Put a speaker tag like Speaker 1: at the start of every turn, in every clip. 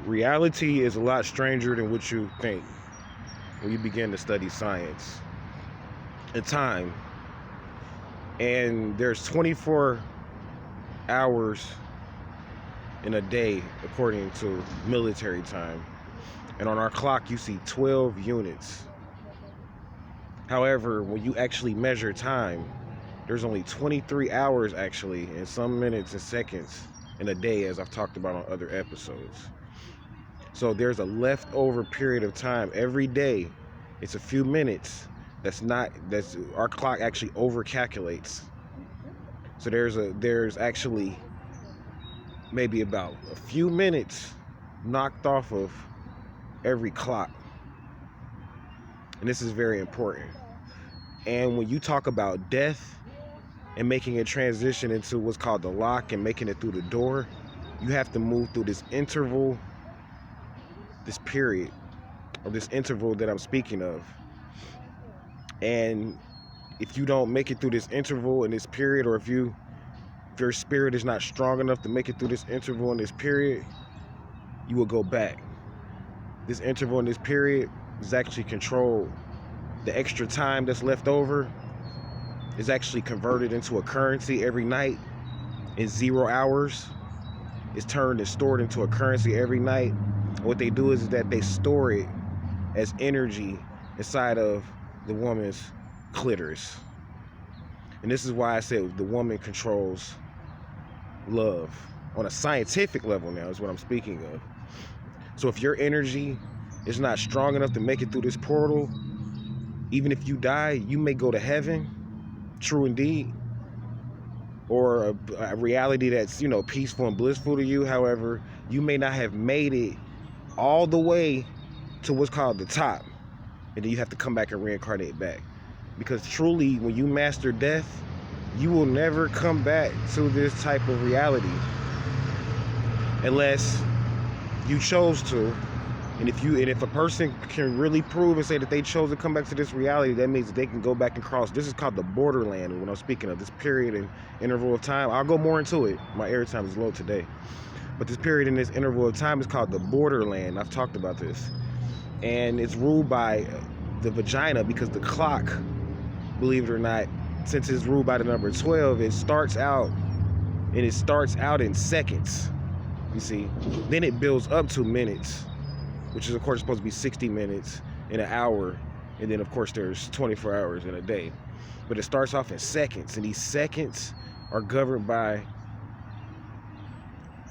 Speaker 1: Reality is a lot stranger than what you think when you begin to study science and time. And there's 24 hours in a day according to military time. And on our clock, you see 12 units. However, when you actually measure time, there's only 23 hours actually, and some minutes and seconds in a day, as I've talked about on other episodes. So there's a leftover period of time every day. It's a few minutes. That's our clock actually over calculates. So there's actually maybe about a few minutes knocked off of every clock. And this is very important. And when you talk about death and making a transition into what's called the lock and making it through the door, you have to move through this interval, this period, or this interval that I'm speaking of. And if you don't make it through this interval and this period, or if your spirit is not strong enough to make it through this interval and this period, you will go back. This interval and this period is actually controlled. The extra time that's left over is actually converted into a currency every night in 0 hours. It's turned and stored into a currency every night. What they do is that they store it as energy inside of the woman's clitoris. And this is why I said the woman controls love on a scientific level now is what I'm speaking of. So if your energy is not strong enough to make it through this portal, even if you die, you may go to heaven, true indeed, or a reality that's, peaceful and blissful to you. However, you may not have made it all the way to what's called the top, and then you have to come back and reincarnate back. Because truly, when you master death, you will never come back to this type of reality unless you chose to. And if a person can really prove and say that they chose to come back to this reality, that means that they can go back and cross. This is called the borderland when I'm speaking of this period and interval of time. I'll go more into it. My airtime is low today. But this period in this interval of time is called the borderland. I've talked about this. And it's ruled by the vagina, because the clock, believe it or not, since it's ruled by the number 12, it starts out in seconds, you see. Then it builds up to minutes, which is of course supposed to be 60 minutes in an hour, and then of course there's 24 hours in a day. But it starts off in seconds, and these seconds are governed by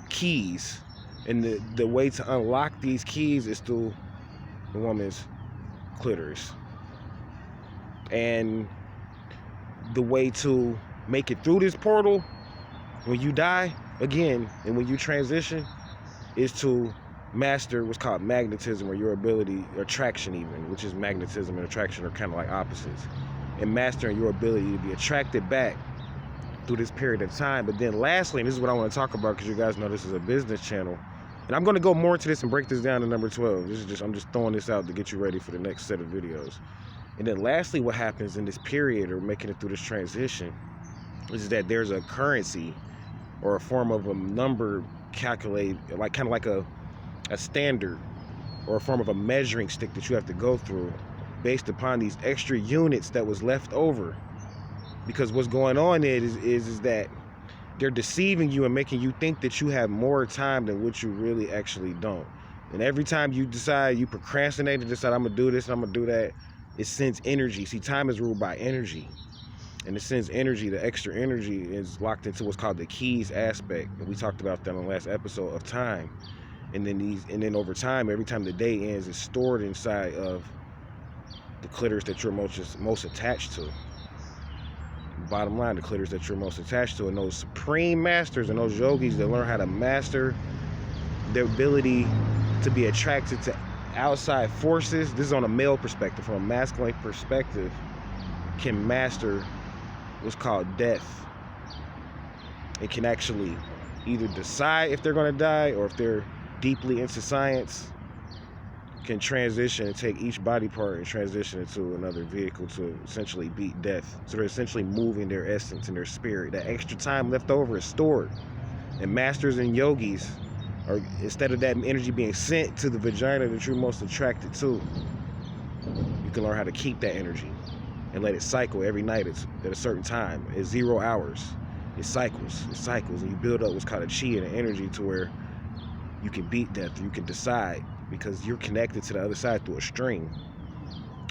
Speaker 1: keys, and the way to unlock these keys is through the woman's clitoris. And the way to make it through this portal when you die again and when you transition is to master what's called magnetism, or your ability, attraction even, which is magnetism and attraction are kind of like opposites, and mastering your ability to be attracted back through this period of time. But then lastly, and this is what I want to talk about, because you guys know this is a business channel, and I'm going to go more into this and break this down to number 12. I'm just throwing this out to get you ready for the next set of videos. And then lastly, what happens in this period, or making it through this transition, is that there's a currency or a form of a number calculated, like kind of like a standard or a form of a measuring stick that you have to go through based upon these extra units that was left over. Because what's going on is that they're deceiving you and making you think that you have more time than what you really actually don't. And every time you decide, you procrastinate and decide, I'm gonna do this and I'm gonna do that, it sends energy. See, time is ruled by energy, and it sends energy. The extra energy is locked into what's called the keys aspect, and we talked about that in the last episode of time. And then over time, every time the day ends, it's stored inside of the clitoris that you're most attached to. Bottom line, the clitoris that you're most attached to. And those supreme masters and those yogis that learn how to master their ability to be attracted to outside forces, this is on a male perspective, from a masculine perspective, can master what's called death. It can actually either decide if they're going to die, or if they're deeply into science, can transition and take each body part and transition into another vehicle to essentially beat death. So they're essentially moving their essence and their spirit. That extra time left over is stored. And masters and yogis or instead of that energy being sent to the vagina that you're most attracted to, you can learn how to keep that energy and let it cycle every night at a certain time. It's 0 hours. It cycles, and you build up what's called a chi and an energy to where you can beat death, you can decide, because you're connected to the other side through a string.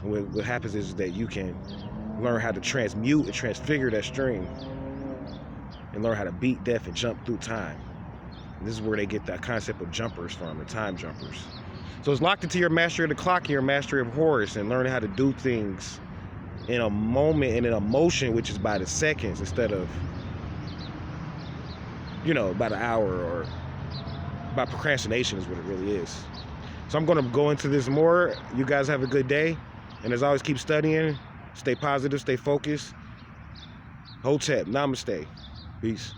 Speaker 1: What happens is that you can learn how to transmute and transfigure that string and learn how to beat death and jump through time. And this is where they get that concept of jumpers from, the time jumpers. So it's locked into your mastery of the clock and your mastery of Horus, and learning how to do things in a moment and in a motion, which is by the seconds instead of, by the hour, or by procrastination is what it really is. So I'm going to go into this more. You guys have a good day. And as always, keep studying, stay positive, stay focused. Hotep, namaste. Peace.